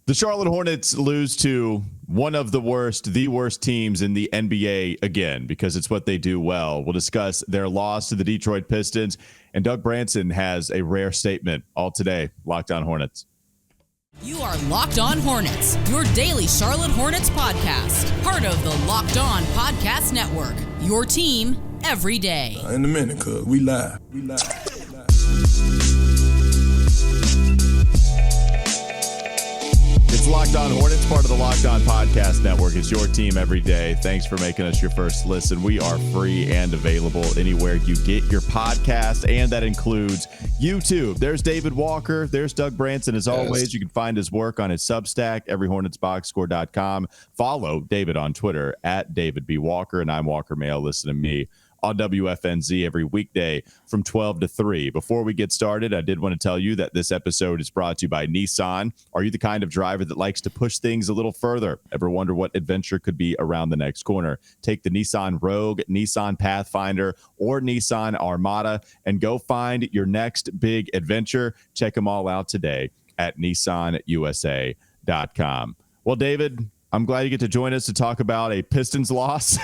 The Charlotte Hornets lose to one of the worst teams in the NBA again, because it's what they do well. We'll discuss their loss to the Detroit Pistons, and Doug Branson has a rare statement all today. Locked On Hornets. You are Locked On Hornets, your daily Charlotte Hornets podcast. Part of the Locked On Podcast Network, your team every day. In a minute, cuz we live. It's Locked On Hornets, part of the Locked On Podcast Network. It's your team every day. Thanks for making us your first listen. We are free and available anywhere you get your podcast, and that includes YouTube. There's David Walker. There's Doug Branson. As always, you can find his work on his Substack, everyhornetsboxscore.com. Follow David on Twitter at David B. Walker, and I'm Walker Mail. Listen to me on WFNZ every weekday from 12 to 3. Before we get started, I did want to tell you that this episode is brought to you by Nissan. Are you the kind of driver that likes to push things a little further? Ever wonder what adventure could be around the next corner? Take the Nissan Rogue, Nissan Pathfinder, or Nissan Armada and go find your next big adventure. Check them all out today at nissanusa.com. Well, David, I'm glad you get to join us to talk about a Pistons loss.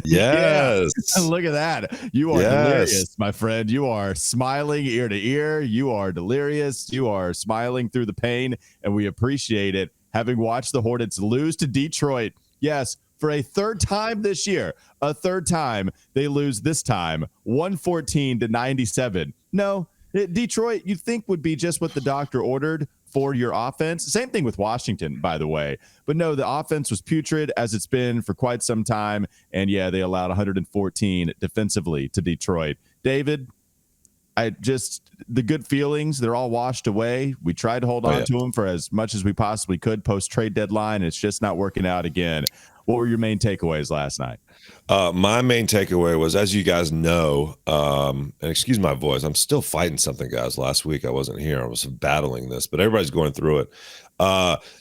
Yes. Look at that. You are delirious, my friend. You are smiling ear to ear. You are delirious. You are smiling through the pain, and we appreciate it. Having watched the Hornets lose to Detroit, yes, for a third time this year, they lose this time, 114-97. No, Detroit, you'd think would be just what the doctor ordered for your offense. Same thing with Washington, by the way. But no, the offense was putrid, as it's been for quite some time. And yeah, they allowed 114 defensively to Detroit. David, the good feelings, they're all washed away. We tried to hold on to them for as much as we possibly could post-trade deadline. It's just not working out again. What were your main takeaways last night? My main takeaway was, as you guys know, and excuse my voice, I'm still fighting something, guys. Last week I wasn't here. I was battling this, but everybody's going through it.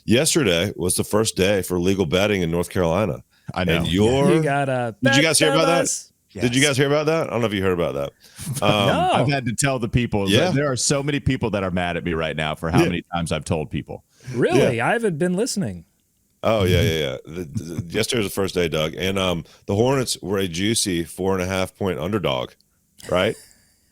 Yesterday was the first day for legal betting in North Carolina. I know. And you gotta did you guys hear about that? Yes. Did you guys hear about that? I don't know if you heard about that. No. I've had to tell the people. Yeah. There are so many people that are mad at me right now for how many times I've told people. Really? Yeah. I haven't been listening. Oh, yeah. Yesterday was the first day, Doug. And the Hornets were a juicy 4.5-point underdog, right?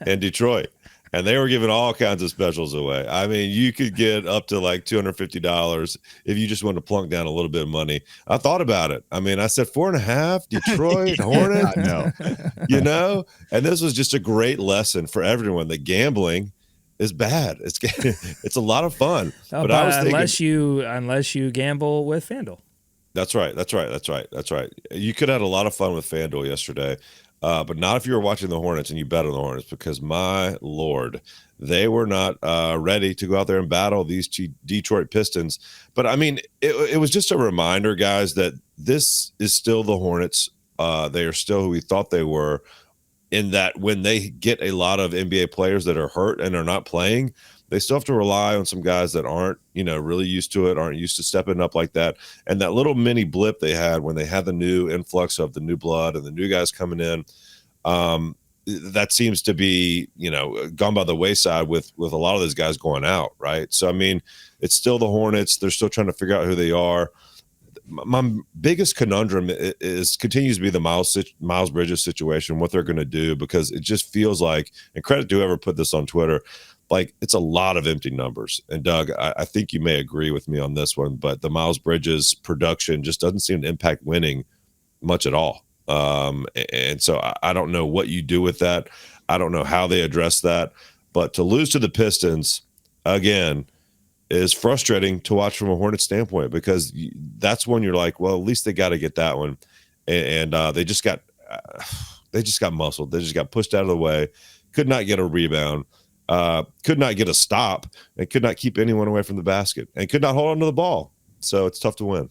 In Detroit. And they were giving all kinds of specials away. I mean, you could get up to like $250 if you just wanted to plunk down a little bit of money. I thought about it. I mean, I said 4.5, Detroit Hornets. No. You know? And this was just a great lesson for everyone that gambling is bad. It's a lot of fun. But I was thinking, unless you gamble with FanDuel. That's right. You could have had a lot of fun with FanDuel yesterday, but not if you were watching the Hornets and you bet on the Hornets, because my Lord, they were not ready to go out there and battle these Detroit Pistons. But I mean, it was just a reminder, guys, that this is still the Hornets. They are still who we thought they were, in that when they get a lot of NBA players that are hurt and are not playing, they still have to rely on some guys that aren't, really used to it, aren't used to stepping up like that. And that little mini blip they had when they had the new influx of the new blood and the new guys coming in, that seems to be, gone by the wayside with a lot of those guys going out, right? So, I mean, it's still the Hornets. They're still trying to figure out who they are. My biggest conundrum continues to be the Miles Bridges situation, what they're going to do, because it just feels like, and credit to whoever put this on Twitter, like it's a lot of empty numbers. And Doug, I think you may agree with me on this one, but the Miles Bridges production just doesn't seem to impact winning much at all. And so I don't know what you do with that. I don't know how they address that, but to lose to the Pistons again is frustrating to watch from a Hornets standpoint, because that's when you're like, well, at least they got to get that one. And they just got muscled. They just got pushed out of the way, could not get a rebound, could not get a stop, and could not keep anyone away from the basket, and could not hold on to the ball. So it's tough to win.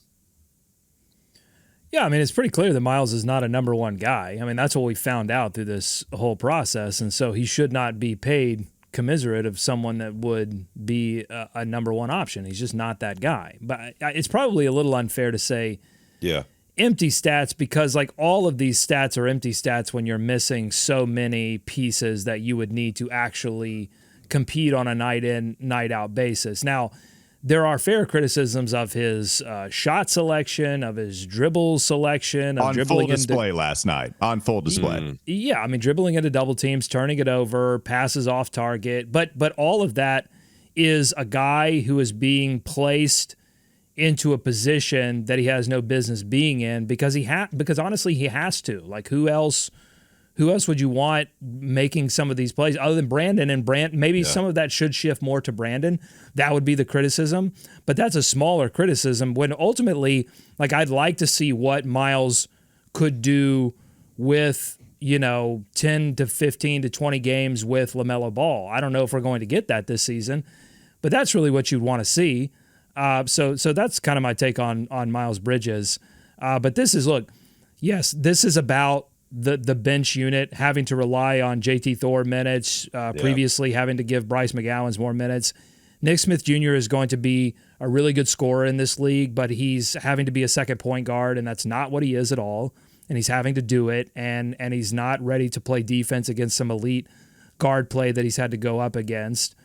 Yeah, I mean, it's pretty clear that Miles is not a number one guy. I mean, that's what we found out through this whole process. And so he should not be paid commiserate of someone that would be a number one option. He's just not that guy. But it's probably a little unfair to say empty stats, because like all of these stats are empty stats when you're missing so many pieces that you would need to actually compete on a night in, night out basis. Now, there are fair criticisms of his shot selection, of his dribble selection, of on dribbling full display last night. On full display. Yeah, I mean, dribbling into double teams, turning it over, passes off target. But all of that is a guy who is being placed into a position that he has no business being in because because honestly he has to. Like who else would you want making some of these plays other than Brandon? And maybe some of that should shift more to Brandon. That would be the criticism, but that's a smaller criticism when ultimately, like, I'd like to see what Miles could do with, 10 to 15 to 20 games with LaMelo Ball. I don't know if we're going to get that this season, but that's really what you'd want to see. So that's kind of my take on Miles Bridges. But this is about the bench unit having to rely on JT Thor minutes, previously having to give Bryce McGowan's more minutes. Nick Smith Jr. is going to be a really good scorer in this league, but he's having to be a second point guard, and that's not what he is at all. And he's having to do it, and he's not ready to play defense against some elite guard play that he's had to go up against.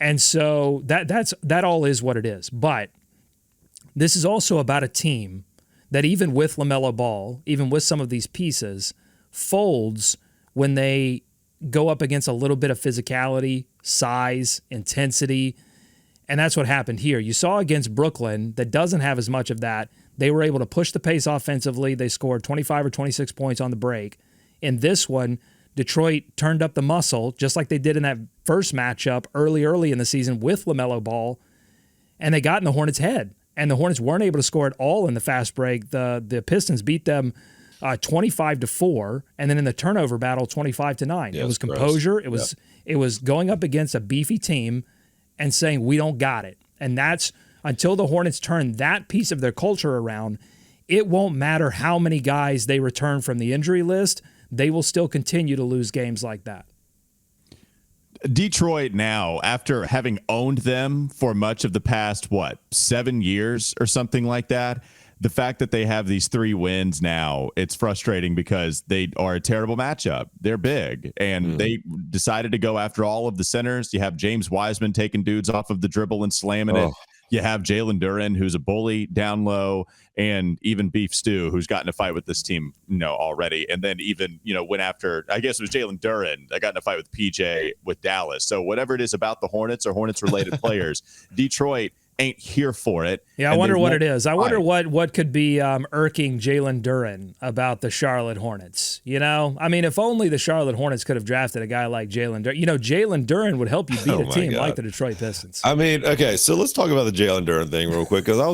And so that all is what it is. But this is also about a team that even with LaMelo Ball, even with some of these pieces, folds when they go up against a little bit of physicality, size, intensity. And that's what happened here. You saw against Brooklyn that doesn't have as much of that. They were able to push the pace offensively. They scored 25 or 26 points on the break. In this one, Detroit turned up the muscle, just like they did in that first matchup early in the season with LaMelo Ball, and they got in the Hornets' head. And the Hornets weren't able to score at all in the fast break. The Pistons beat them 25-4, and then in the turnover battle, 25-9. It was composure. It was going up against a beefy team and saying, we don't got it. And that's until the Hornets turn that piece of their culture around, it won't matter how many guys they return from the injury list. They will still continue to lose games like that. Detroit now, after having owned them for much of the past, 7 years or something like that, the fact that they have these 3 wins now, it's frustrating because they are a terrible matchup. They're big, and they decided to go after all of the centers. You have James Wiseman taking dudes off of the dribble and slamming it. You have Jalen Duren, who's a bully down low, and even Beef Stew, who's gotten a fight with this team, already. And then even, went after, I guess it was Jalen Duren that got in a fight with PJ with Dallas. So whatever it is about the Hornets or Hornets-related players, Detroit ain't here for it. Yeah, I wonder what it is. I wonder what could be irking Jalen Duren about the Charlotte Hornets. I mean, if only the Charlotte Hornets could have drafted a guy like Jalen Duren. Jalen Duren would help you beat a team like the Detroit Pistons. I mean, okay, so let's talk about the Jalen Duren thing real quick, because I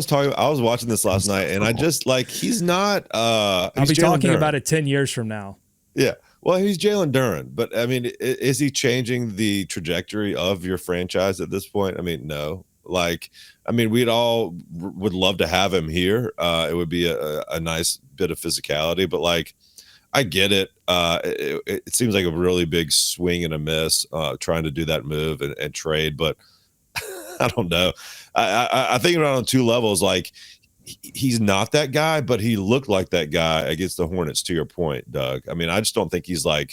was watching this last night, and I just he's not. I'll be talking about it 10 years from now. Yeah. Well, he's Jalen Duren, but I mean, is he changing the trajectory of your franchise at this point? I mean, no. We'd all would love to have him here. It would be a nice bit of physicality, but I get it. It seems like a really big swing and a miss trying to do that move and trade, but I don't know. I think about it on 2 levels. He's not that guy, but he looked like that guy against the Hornets, to your point, Doug. I mean, I just don't think he's all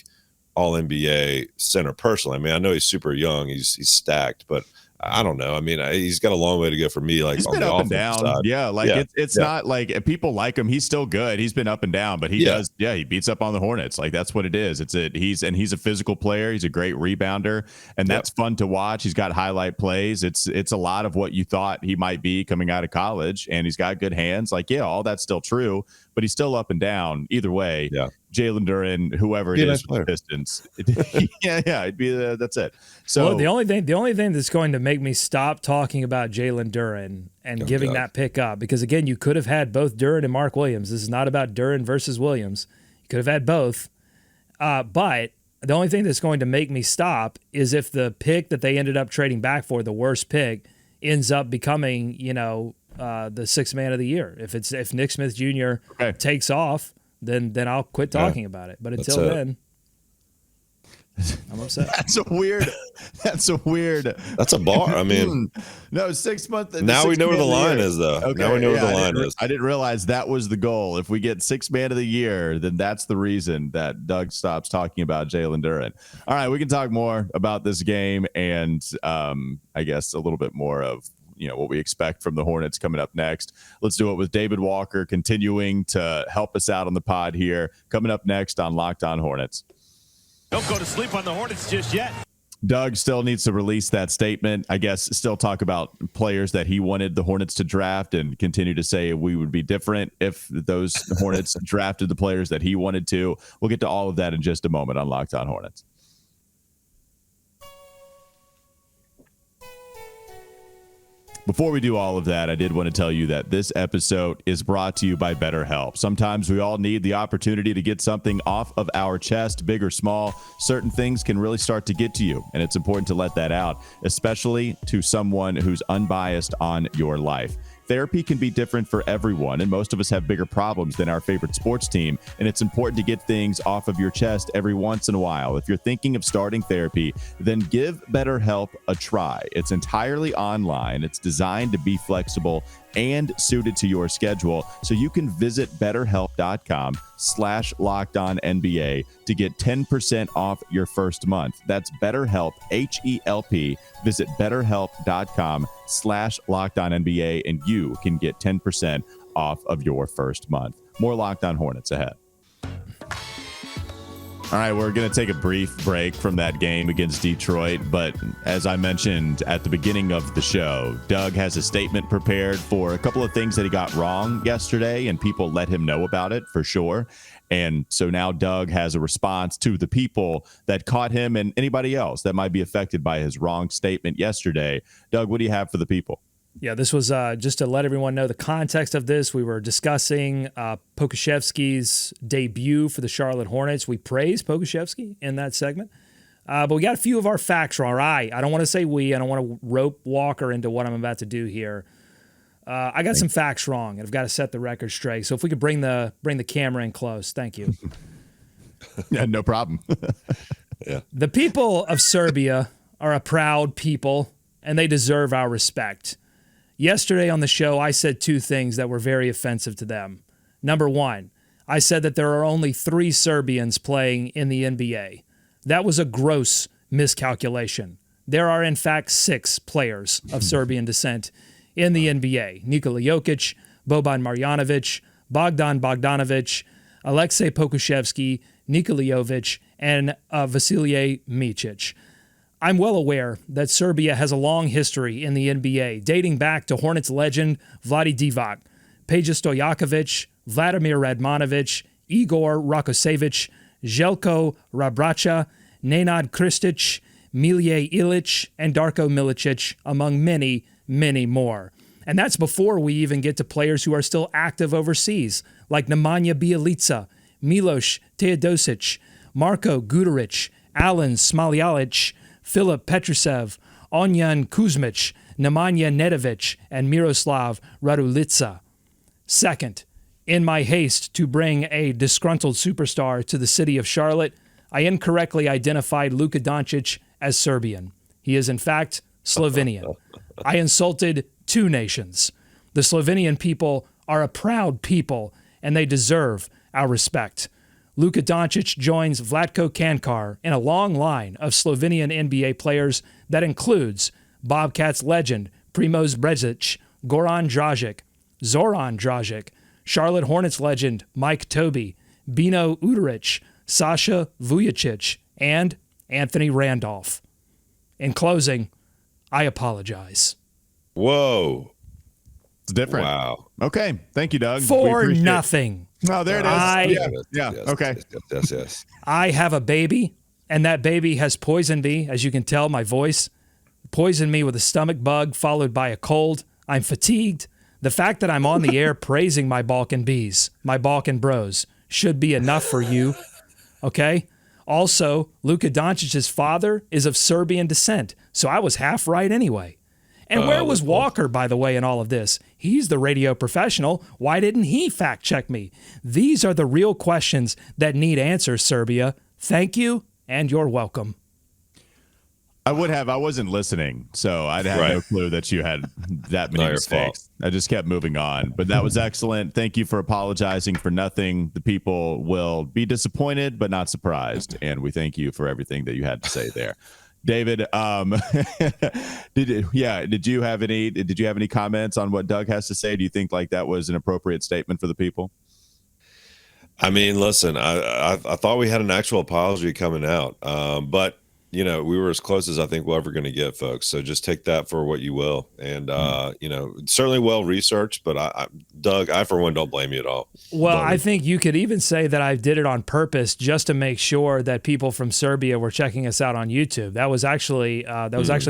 NBA center personally. I mean, I know he's super young. He's stacked, but I don't know. I mean, he's got a long way to go for me. He's been up and down. Side. Yeah, it's not like people like him. He's still good. He's been up and down, but he does. Yeah, he beats up on the Hornets. That's what it is. He's a physical player. He's a great rebounder, and that's fun to watch. He's got highlight plays. It's a lot of what you thought he might be coming out of college, and he's got good hands. All that's still true, but he's still up and down. Either way, Jalen Duren, whoever it is with the Pistons, it'd be that's it. So the only thing that's going to make me stop talking about Jalen Duren and giving that pick up, because again, you could have had both Duren and Mark Williams. This is not about Duren versus Williams. You could have had both, but the only thing that's going to make me stop is if the pick that they ended up trading back for, the worst pick, ends up becoming the sixth man of the year. If Nick Smith Jr. takes off, then I'll quit talking about it. But until then, I'm upset. That's a weird. That's a bar. I mean, no, 6 months. Now we know where the line is, though. Okay, now we know where the line is. I didn't realize that was the goal. If we get sixth man of the year, then that's the reason that Doug stops talking about Jalen Duren. All right, we can talk more about this game and I guess a little bit more of what we expect from the Hornets coming up next. Let's do it with David Walker continuing to help us out on the pod here. Coming up next on Locked On Hornets. Don't go to sleep on the Hornets just yet. Doug still needs to release that statement. I guess still talk about players that he wanted the Hornets to draft and continue to say we would be different if those Hornets drafted the players that he wanted to. We'll get to all of that in just a moment on Locked On Hornets. Before we do all of that, I did want to tell you that this episode is brought to you by BetterHelp. Sometimes we all need the opportunity to get something off of our chest, big or small. Certain things can really start to get to you, and it's important to let that out, especially to someone who's unbiased on your life. Therapy can be different for everyone, and most of us have bigger problems than our favorite sports team, and it's important to get things off of your chest every once in a while. If you're thinking of starting therapy, then give BetterHelp a try. It's entirely online. It's designed to be flexible and suited to your schedule, so you can visit BetterHelp.com/LockedOnNBA to get 10% off your first month. That's BetterHelp, HELP. Visit BetterHelp.com/LockedOnNBA, and you can get 10% off of your first month. More Locked On Hornets ahead. All right, we're going to take a brief break from that game against Detroit, but as I mentioned at the beginning of the show, Doug has a statement prepared for a couple of things that he got wrong yesterday, and people let him know about it for sure. And so now Doug has a response to the people that caught him and anybody else that might be affected by his wrong statement yesterday. Doug, what do you have for the people? Yeah, this was just to let everyone know the context of this. We were discussing Pokuševski's debut for the Charlotte Hornets. We praised Pokuševski in that segment. But we got a few of our facts wrong. I don't want to say we. I don't want to rope Walker into what I'm about to do here. I got some facts wrong, and I've got to set the record straight. So if we could bring the camera in close. Thank you. Yeah, no problem. Yeah. The people of Serbia are a proud people, and they deserve our respect. Yesterday on the show, I said two things that were very offensive to them. Number one, I said that there are only 3 Serbians playing in the NBA. That was a gross miscalculation. There are, in fact, 6 players of Serbian descent in the NBA. Nikola Jokic, Boban Marjanovic, Bogdan Bogdanovic, Aleksej Pokuševski, Nikola Jovic, and Vasilije Micic. I'm well aware that Serbia has a long history in the NBA, dating back to Hornets legend Vlade Divac, Peja Stojakovic, Vladimir Radmanovic, Igor Rakosevic, Željko Rabracha, Nenad Kristic, Milje Ilic, and Darko Milicic, among many, many more. And that's before we even get to players who are still active overseas, like Nemanja Bjelica, Miloš Teodosic, Marko Guduric, Alen Smaljalic, Filip Petrusev, Onyan Kuzmic, Nemanja Nedovic, and Miroslav Radulica. Second, in my haste to bring a disgruntled superstar to the city of Charlotte, I incorrectly identified Luka Doncic as Serbian. He is, in fact, Slovenian. I insulted 2 nations. The Slovenian people are a proud people, and they deserve our respect. Luka Doncic joins Vlatko Kankar in a long line of Slovenian NBA players that includes Bobcats legend Primoz Brezic, Goran Dragic, Zoran Dragic, Charlotte Hornets legend Mike Tobey, Bino Udaric, Sasha Vujacic, and Anthony Randolph. In closing, I apologize. Whoa. It's different. Wow. Okay. Thank you, Doug. For nothing. Oh, there it is. Yes. Okay. Yes. I have a baby, and that baby has poisoned me. As you can tell, my voice poisoned me with a stomach bug followed by a cold. I'm fatigued. The fact that I'm on the air praising my Balkan bees, my Balkan bros, should be enough for you. Okay? Also, Luka Doncic's father is of Serbian descent, so I was half right anyway. And where was Walker, by the way, in all of this? He's the radio professional. Why didn't he fact check me? These are the real questions that need answers, Serbia. Thank you, and you're welcome. I wasn't listening, so I'd have no clue that you had that many mistakes. I just kept moving on. But that was excellent. Thank you for apologizing for nothing. The people will be disappointed, but not surprised. And we thank you for everything that you had to say there. David, did you have any comments on what Doug has to say? Do you think like that was an appropriate statement for the people? I mean, listen, I thought we had an actual apology coming out, but we were as close as I think we're ever going to get, folks. So just take that for what you will. And, certainly well researched, but Doug, I, for one, don't blame you at all. Well, I think you could even say that I did it on purpose just to make sure that people from Serbia were checking us out on YouTube. That was actually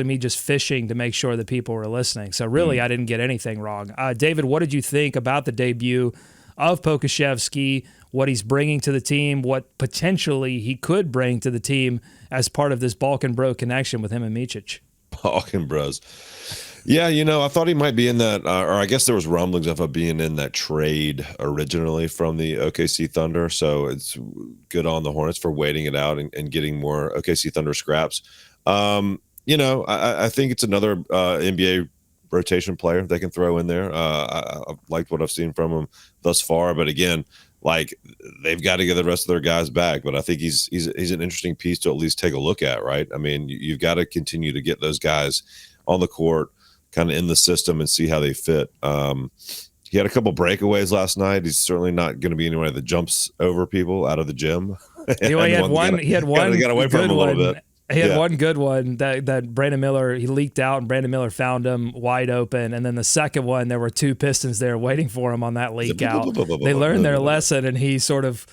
me just fishing to make sure that people were listening. So really, I didn't get anything wrong. David, what did you think about the debut of Pokuševski, what he's bringing to the team, what potentially he could bring to the team as part of this Balkan bro connection with him and Micic? Balkan bros. Yeah, I thought he might be in that, or I guess there was rumblings of him being in that trade originally from the OKC Thunder. So it's good on the Hornets for waiting it out and getting more OKC Thunder scraps. I think it's another NBA rotation player they can throw in there. I've liked what I've seen from him thus far, but again, like they've got to get the rest of their guys back. But I think he's an interesting piece to at least take a look at, right? I mean, you've got to continue to get those guys on the court, kind of in the system, and see how they fit. He had a couple breakaways last night. He's certainly not going to be anyone that jumps over people out of the gym. He had one. Got away from him a little bit. He had one good one that Brandon Miller, he leaked out and Brandon Miller found him wide open. And then the second one, there were two Pistons there waiting for him on that leak out. They learned their lesson and he sort of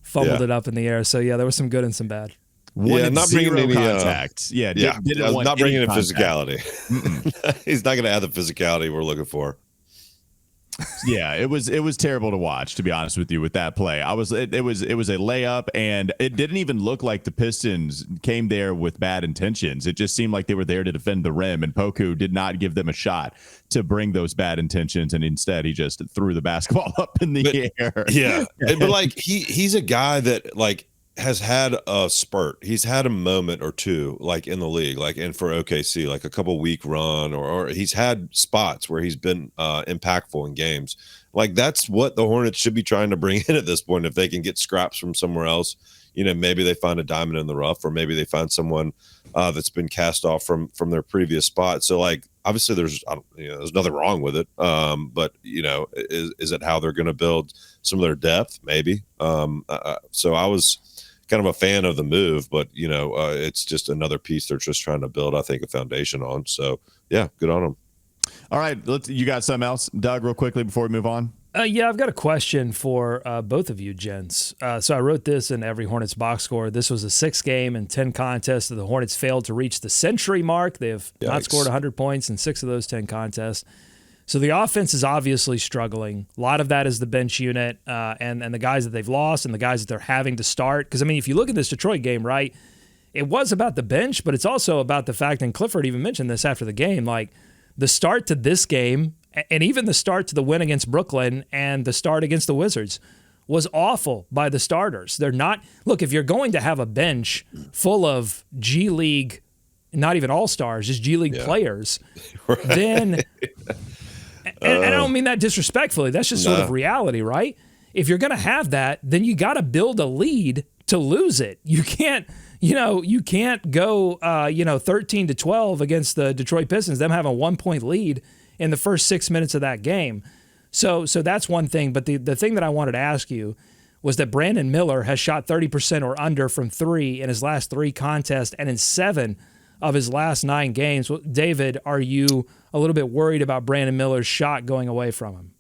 fumbled it up in the air. So, there was some good and some bad. Not bringing any contact. Not bringing in physicality. He's not going to add the physicality we're looking for. Yeah, it was terrible to watch, to be honest with you, with that play. It was a layup, and it didn't even look like the Pistons came there with bad intentions. It just seemed like they were there to defend the rim, and Poku did not give them a shot to bring those bad intentions, and instead he just threw the basketball up in the air. Yeah, but like he's a guy that like has had a spurt. He's had a moment or two, like in the league, like and for OKC, like a couple week run, or he's had spots where he's been impactful in games. Like that's what the Hornets should be trying to bring in at this point. If they can get scraps from somewhere else, maybe they find a diamond in the rough, or maybe they find someone that's been cast off from their previous spot. So like obviously there's nothing wrong with it. But is it how they're going to build some of their depth? Maybe. So I was kind of a fan of the move, but it's just another piece they're just trying to build, I think, a foundation on. So yeah, good on them. All right, you got something else, Doug, real quickly before we move on? I've got a question for both of you gents. So I wrote this in Every Hornets Boxscore. This was a 6-game and 10 contests that the Hornets failed to reach the century mark. They have not scored 100 points in 6 of those 10 contests. So the offense is obviously struggling. A lot of that is the bench unit and the guys that they've lost and the guys that they're having to start. Because, I mean, if you look at this Detroit game, right, it was about the bench, but it's also about the fact, and Clifford even mentioned this after the game, like the start to this game and even the start to the win against Brooklyn and the start against the Wizards was awful by the starters. They're not – look, if you're going to have a bench full of G League, not even all-stars, just G League players, right. Then – and I don't mean that disrespectfully. That's just sort of reality, right? If you're going to have that, then you got to build a lead to lose it. You can't go 13-12 against the Detroit Pistons, them having a 1-point lead in the first 6 minutes of that game. So that's one thing. But the thing that I wanted to ask you was that Brandon Miller has shot 30% or under from 3 in his last 3 contests and in 7 of his last 9 games. David, are you a little bit worried about Brandon Miller's shot going away from him?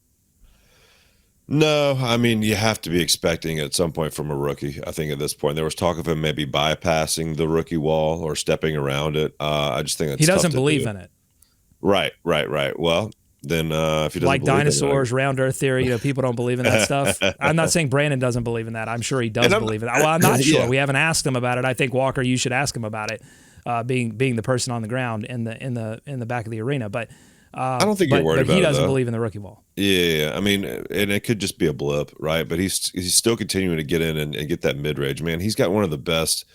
No, I mean, you have to be expecting at some point from a rookie. I think at this point, there was talk of him maybe bypassing the rookie wall or stepping around it. I just think that's he doesn't tough to believe do. in it. Right. Well, then if he doesn't like believe dinosaurs, round earth theory, people don't believe in that stuff. I'm not saying Brandon doesn't believe in that. I'm sure he does believe in that. Well, I'm not sure. We haven't asked him about it. I think Walker, you should ask him about it. Being the person on the ground in the back of the arena, but I don't think you're worried about it. He doesn't believe in the rookie wall. Yeah. I mean, and it could just be a blip, right? But he's still continuing to get in and get that mid range. Man, he's got one of the best,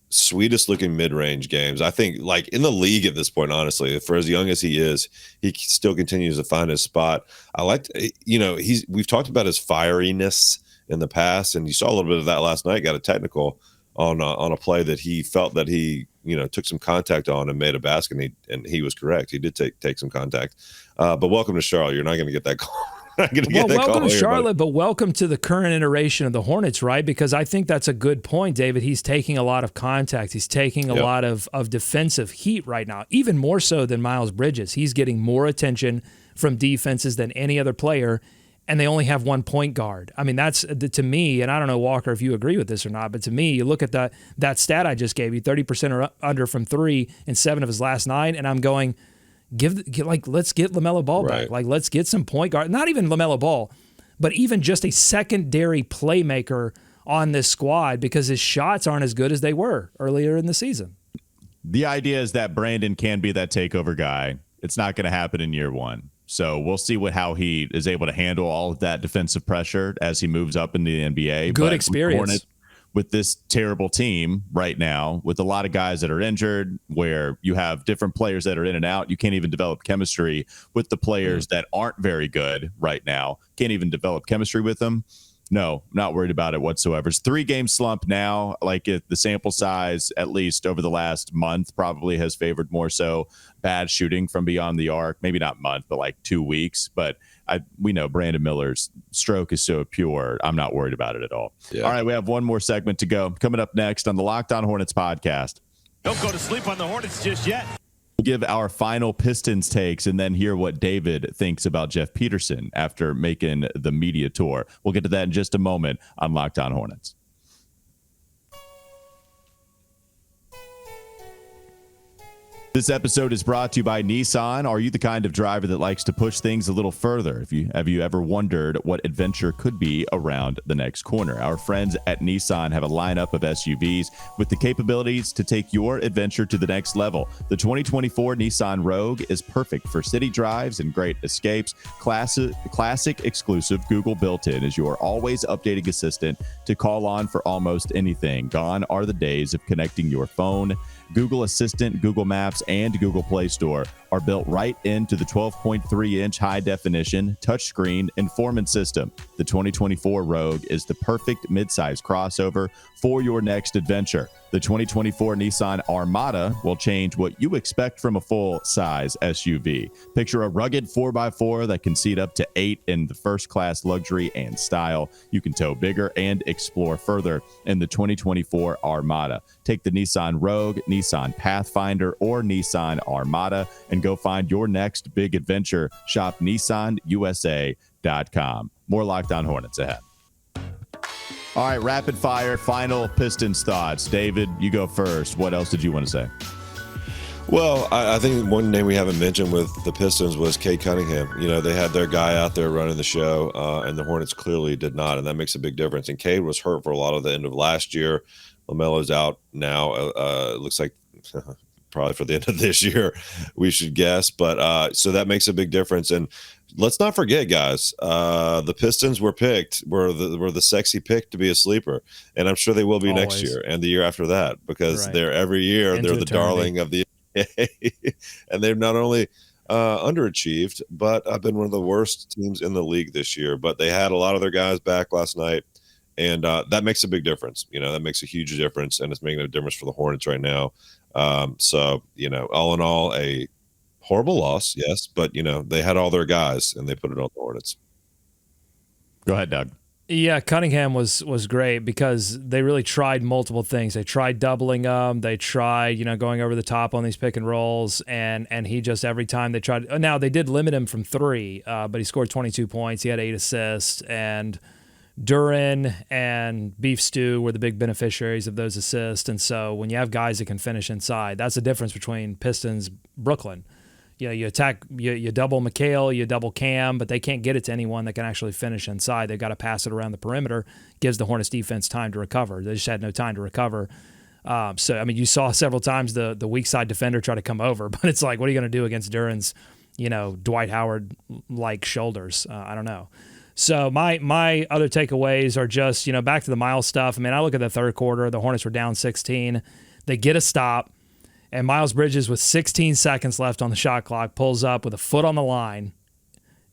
sweetest looking mid range games. I think, like in the league at this point, honestly, for as young as he is, he still continues to find his spot. I like, we've talked about his fieriness in the past, and you saw a little bit of that last night. Got a technical on a play that he felt that he took some contact on and made a basket, and he was correct. He did take some contact. But welcome to Charlotte. You're not going to get that call. Welcome to Charlotte, but welcome to the current iteration of the Hornets, right? Because I think that's a good point, David. He's taking a lot of contact. He's taking a lot of defensive heat right now, even more so than Miles Bridges. He's getting more attention from defenses than any other player, and they only have one point guard. I mean, that's, to me, and I don't know, Walker, if you agree with this or not, but to me, you look at that stat I just gave you, 30% or under from three in 7 of his last 9, and I'm going, let's get LaMelo Ball back. Like, let's get some point guard. Not even LaMelo Ball, but even just a secondary playmaker on this squad, because his shots aren't as good as they were earlier in the season. The idea is that Brandon can be that takeover guy. It's not going to happen in year 1. So we'll see how he is able to handle all of that defensive pressure as he moves up in the NBA. Good experience. With this terrible team right now, with a lot of guys that are injured, where you have different players that are in and out, you can't even develop chemistry with the players that aren't very good right now. Can't even develop chemistry with them. No, not worried about it whatsoever. It's 3-game slump now. Like, the sample size, at least over the last month, probably has favored more so bad shooting from beyond the arc. Maybe not month, but like 2 weeks. But we know Brandon Miller's stroke is so pure. I'm not worried about it at all. Yeah. All right, we have one more segment to go. Coming up next on the Locked On Hornets podcast. Don't go to sleep on the Hornets just yet. We'll give our final Pistons takes and then hear what David thinks about Jeff Peterson after making the media tour. We'll get to that in just a moment on Locked On Hornets. This episode is brought to you by Nissan. Are you the kind of driver that likes to push things a little further? Have you ever wondered what adventure could be around the next corner? Our friends at Nissan have a lineup of SUVs with the capabilities to take your adventure to the next level. The 2024 Nissan Rogue is perfect for city drives and great escapes. Classic exclusive Google built-in is your always updating assistant to call on for almost anything. Gone are the days of connecting your phone. Google Assistant, Google Maps, and Google Play Store are built right into the 12.3-inch high-definition touchscreen informant system. The 2024 Rogue is the perfect midsize crossover for your next adventure. The 2024 Nissan Armada will change what you expect from a full-size SUV. Picture a rugged 4x4 that can seat up to 8 in the first-class luxury and style. You can tow bigger and explore further in the 2024 Armada. Take the Nissan Rogue, Nissan Pathfinder, or Nissan Armada and go find your next big adventure. Shop nissanusa.com. More Locked On Hornets ahead. All right, rapid fire, final Pistons thoughts. David, you go first. What else did you want to say? Well, I think one name we haven't mentioned with the Pistons was Cade Cunningham. They had their guy out there running the show, and the Hornets clearly did not, and that makes a big difference. And Cade was hurt for a lot of the end of last year. LaMelo's out now. It looks like probably for the end of this year, we should guess. But so that makes a big difference. And let's not forget, guys, the Pistons were the sexy pick to be a sleeper, and I'm sure they will be next year and the year after that, because they're every year they're the darling of the NBA, and they've not only underachieved, but I've been one of the worst teams in the league this year. But they had a lot of their guys back last night, and that makes a big difference. That makes a huge difference, and it's making a difference for the Hornets right now. So all in all, a horrible loss, yes, but they had all their guys and they put it on the Hornets. Go ahead, Doug. Yeah, Cunningham was great because they really tried multiple things. They tried doubling them. They tried, going over the top on these pick and rolls, and he just, every time they tried. Now they did limit him from 3, but he scored 22 points. He had 8 assists, and Duren and Beef Stew were the big beneficiaries of those assists. And so when you have guys that can finish inside, that's the difference between Pistons, Brooklyn. You attack, you double McHale, you double Cam, but they can't get it to anyone that can actually finish inside. They've got to pass it around the perimeter. Gives the Hornets defense time to recover. They just had no time to recover. You saw several times the weak side defender try to come over, but it's like, what are you going to do against Duren's, Dwight Howard-like shoulders? I don't know. So my other takeaways are just, back to the Miles stuff. I look at the third quarter. The Hornets were down 16. They get a stop, and Miles Bridges, with 16 seconds left on the shot clock, pulls up with a foot on the line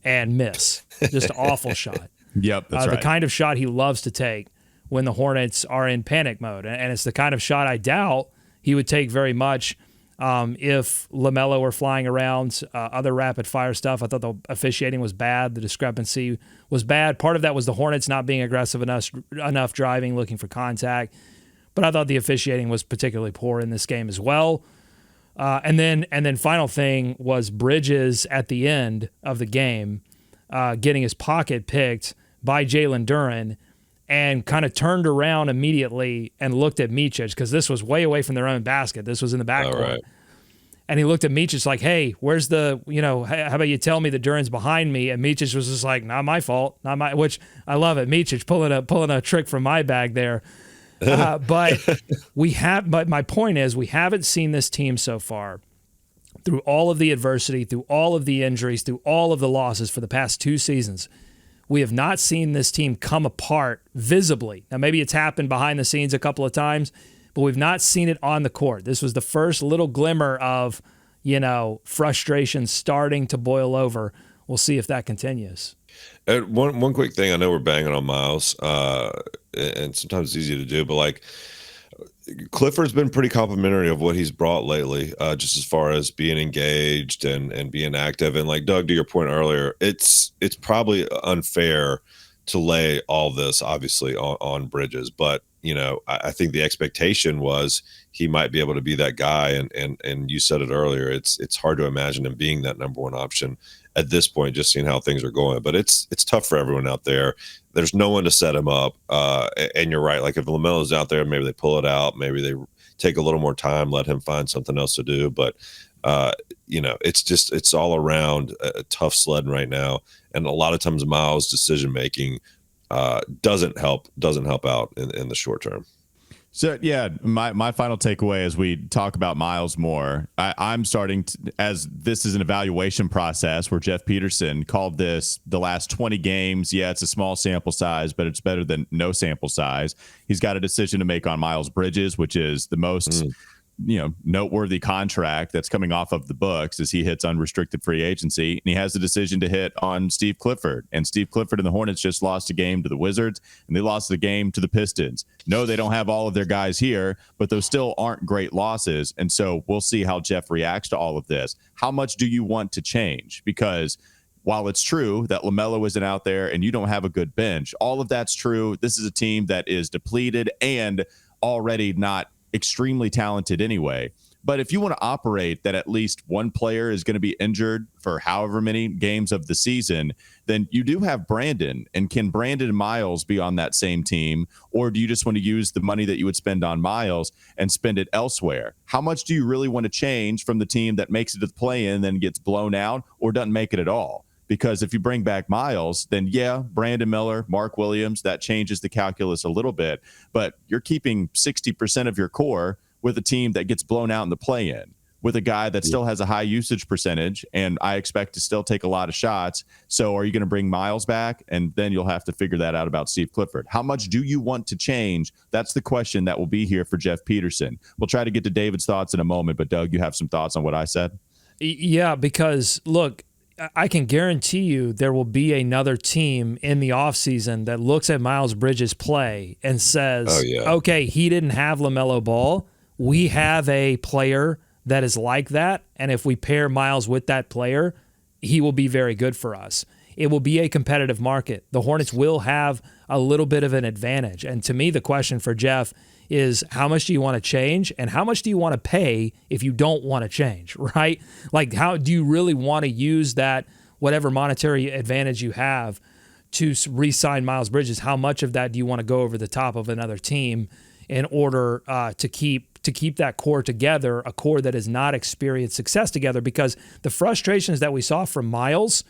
and miss. Just an awful shot. Yep, that's right. The kind of shot he loves to take when the Hornets are in panic mode. And it's the kind of shot I doubt he would take very much. If LaMelo were flying around, other rapid fire stuff, I thought the officiating was bad. The discrepancy was bad. Part of that was the Hornets not being aggressive enough driving, looking for contact. But I thought the officiating was particularly poor in this game as well. And then final thing was Bridges at the end of the game, getting his pocket picked by Jalen Duren, and kind of turned around immediately and looked at Micic, because this was way away from their own basket. This was in the backcourt. Right. And he looked at Micic like, hey, where's the, how about you tell me that Duren's behind me? And Micic was just like, not my fault. Which I love it. Micic pulling a trick from my bag there. But my point is, we haven't seen this team so far, through all of the adversity, through all of the injuries, through all of the losses for the past 2 seasons. We have not seen this team come apart visibly. Now, maybe it's happened behind the scenes a couple of times, but we've not seen it on the court. This was the first little glimmer of, frustration starting to boil over. We'll see if that continues. One quick thing. I know we're banging on Miles, and sometimes it's easy to do, but Clifford's been pretty complimentary of what he's brought lately, just as far as being engaged and being active. And Doug, to your point earlier, it's probably unfair to lay all this obviously on Bridges, but I think the expectation was he might be able to be that guy, and you said it earlier, it's hard to imagine him being that number one option at this point, just seeing how things are going. But it's tough for everyone out there. There's no one to set him up. And you're right. If LaMelo's out there, maybe they pull it out. Maybe they take a little more time, let him find something else to do. But, it's all around a tough sledding right now. And a lot of times Miles' decision-making doesn't help out in the short term. So, yeah, my final takeaway as we talk about Miles more, I'm starting to, as this is an evaluation process where Jeff Peterson called this the last 20 games. Yeah, it's a small sample size, but it's better than no sample size. He's got a decision to make on Miles Bridges, which is the most noteworthy contract that's coming off of the books as he hits unrestricted free agency. And he has a decision to hit on Steve Clifford. And Steve Clifford and the Hornets just lost a game to the Wizards, and they lost the game to the Pistons. No, they don't have all of their guys here, but those still aren't great losses. And so we'll see how Jeff reacts to all of this. How much do you want to change? Because while it's true that LaMelo isn't out there and you don't have a good bench, all of that's true. This is a team that is depleted and already not extremely talented anyway. But if you want to operate that at least one player is going to be injured for however many games of the season, then you do have Brandon. And can Brandon and Miles be on that same team? Or do you just want to use the money that you would spend on Miles and spend it elsewhere? How much do you really want to change from the team that makes it to the play-in and then gets blown out or doesn't make it at all? Because if you bring back Miles, then Brandon Miller, Mark Williams, that changes the calculus a little bit. But you're keeping 60% of your core with a team that gets blown out in the play-in, with a guy that still has a high usage percentage, and I expect to still take a lot of shots. So are you going to bring Miles back? And then you'll have to figure that out about Steve Clifford. How much do you want to change? That's the question that will be here for Jeff Peterson. We'll try to get to David's thoughts in a moment, but Doug, you have some thoughts on what I said? Yeah, because look, I can guarantee you there will be another team in the offseason that looks at Miles Bridges' play and says, okay, he didn't have LaMelo Ball. We have a player that is like that, and if we pair Miles with that player, he will be very good for us. It will be a competitive market. The Hornets will have a little bit of an advantage. And to me, the question for Jeff is, how much do you want to change and how much do you want to pay if you don't want to change, right? How do you really want to use that, whatever monetary advantage you have, to re-sign Miles Bridges? How much of that do you want to go over the top of another team in order to keep that core together, a core that has not experienced success together? Because the frustrations that we saw from Miles,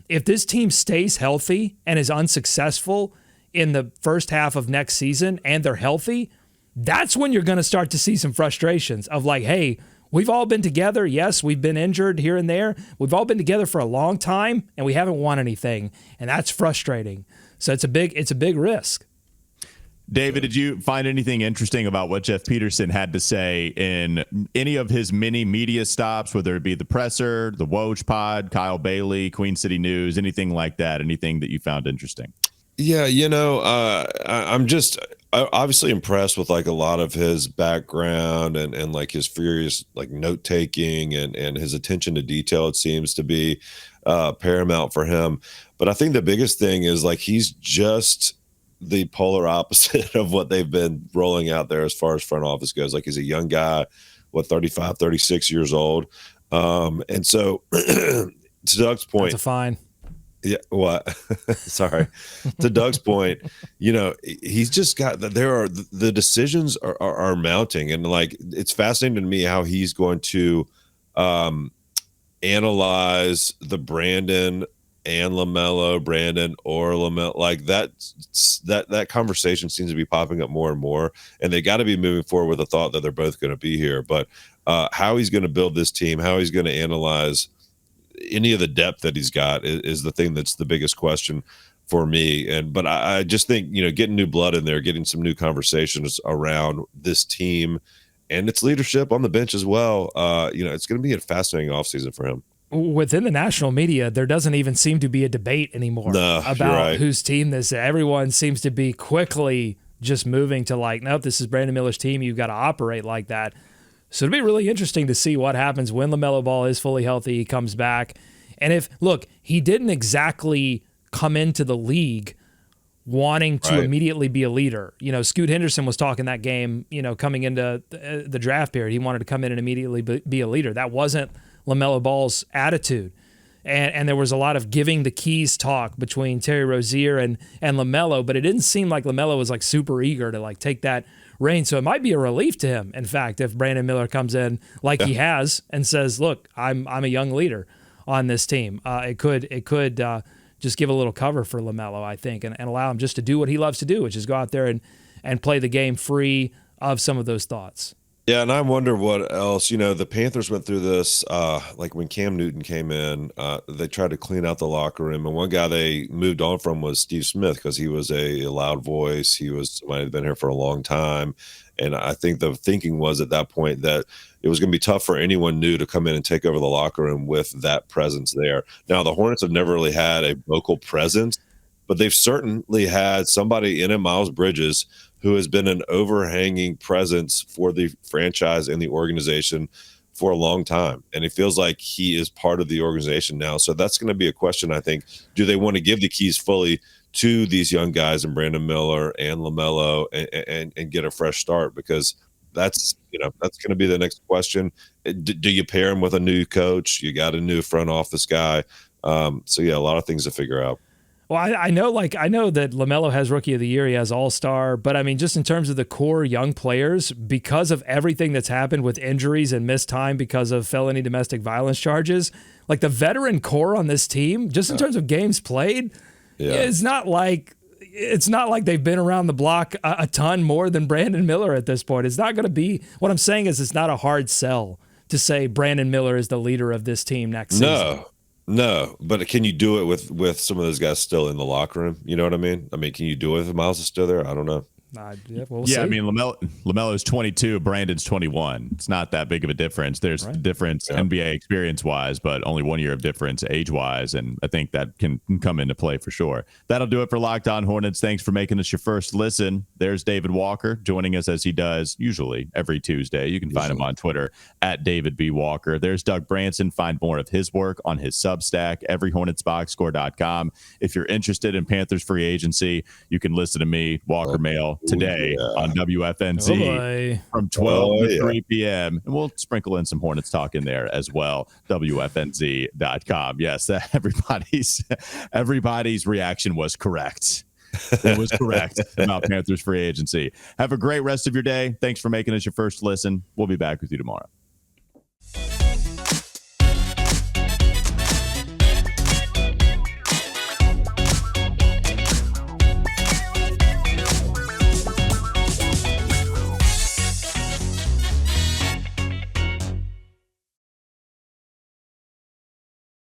if this team stays healthy and is unsuccessful in the first half of next season and they're healthy, that's when you're going to start to see some frustrations of hey, we've all been together. Yes, we've been injured here and there. We've all been together for a long time and we haven't won anything. And that's frustrating. So it's a big risk. David, did you find anything interesting about what Jeff Peterson had to say in any of his many media stops, whether it be the presser, the Woj Pod, Kyle Bailey, Queen City News, anything like that? Anything that you found interesting? Yeah, obviously impressed with like a lot of his background and like his furious like note taking and his attention to detail. It seems to be paramount for him. But I think the biggest thing is like he's just the polar opposite of what they've been rolling out there as far as front office goes. Like he's a young guy, 35, 36 years old. And so to Doug's point, that's a fine. Yeah, what? Sorry. To Doug's point, he's just got that. The decisions are mounting, and like it's fascinating to me how he's going to analyze the Brandon and LaMelo, like that conversation seems to be popping up more and more, and they got to be moving forward with the thought that they're both going to be here. But how he's going to build this team, how he's going to analyze any of the depth that he's got is the thing that's the biggest question for me. But I just think, getting new blood in there, getting some new conversations around this team and its leadership on the bench as well. It's going to be a fascinating offseason for him. Within the national media, there doesn't even seem to be a debate anymore about whose team this is. Everyone seems to be quickly just moving to like, nope, this is Brandon Miller's team. You've got to operate like that. So it'll be really interesting to see what happens when LaMelo Ball is fully healthy, he comes back. And he didn't exactly come into the league wanting to immediately be a leader. Scoot Henderson was talking that game, coming into the draft period. He wanted to come in and immediately be a leader. That wasn't LaMelo Ball's attitude. And there was a lot of giving the keys talk between Terry Rozier and LaMelo, but it didn't seem like LaMelo was like super eager to like take that reign. So it might be a relief to him, in fact, if Brandon Miller comes in like he has and says, look, I'm a young leader on this team. It could just give a little cover for LaMelo, I think, and allow him just to do what he loves to do, which is go out there and play the game free of some of those thoughts. Yeah, and I wonder what else. The Panthers went through this, like when Cam Newton came in, they tried to clean out the locker room. And one guy they moved on from was Steve Smith because he was a loud voice. He might have been here for a long time. And I think the thinking was at that point that it was going to be tough for anyone new to come in and take over the locker room with that presence there. Now, the Hornets have never really had a vocal presence, but they've certainly had somebody in it, Miles Bridges, who has been an overhanging presence for the franchise and the organization for a long time. And it feels like he is part of the organization now. So that's going to be a question, I think. Do they want to give the keys fully to these young guys and Brandon Miller and LaMelo and get a fresh start? Because that's going to be the next question. Do you pair him with a new coach? You got a new front office guy. So yeah, a lot of things to figure out. Well, I know that LaMelo has Rookie of the Year. He has All-Star. But, I mean, just in terms of the core young players, because of everything that's happened with injuries and missed time because of felony domestic violence charges, like the veteran core on this team, just in terms of games played, it's not like they've been around the block a ton more than Brandon Miller at this point. It's not going to be – what I'm saying is it's not a hard sell to say Brandon Miller is the leader of this team next season. No, but can you do it with some of those guys still in the locker room? You know what I mean? Can you do it if Miles is still there? I don't know. We'll see. I mean, LaMelo's 22, Brandon's 21. It's not that big of a difference. There's a difference NBA experience-wise, but only 1 year of difference age-wise, and I think that can come into play for sure. That'll do it for Locked On Hornets. Thanks for making us your first listen. There's David Walker joining us as he does usually every Tuesday. You can find him on Twitter at David B. Walker. There's Doug Branson. Find more of his work on his Substack, everyhornetsboxscore.com. If you're interested in Panthers free agency, you can listen to me, Walker Mail, today on WFNZ from 12 to 3 p.m. And we'll sprinkle in some Hornets talk in there as well. WFNZ.com. Yes, everybody's reaction was correct. It was correct about Panthers free agency. Have a great rest of your day. Thanks for making us your first listen. We'll be back with you tomorrow.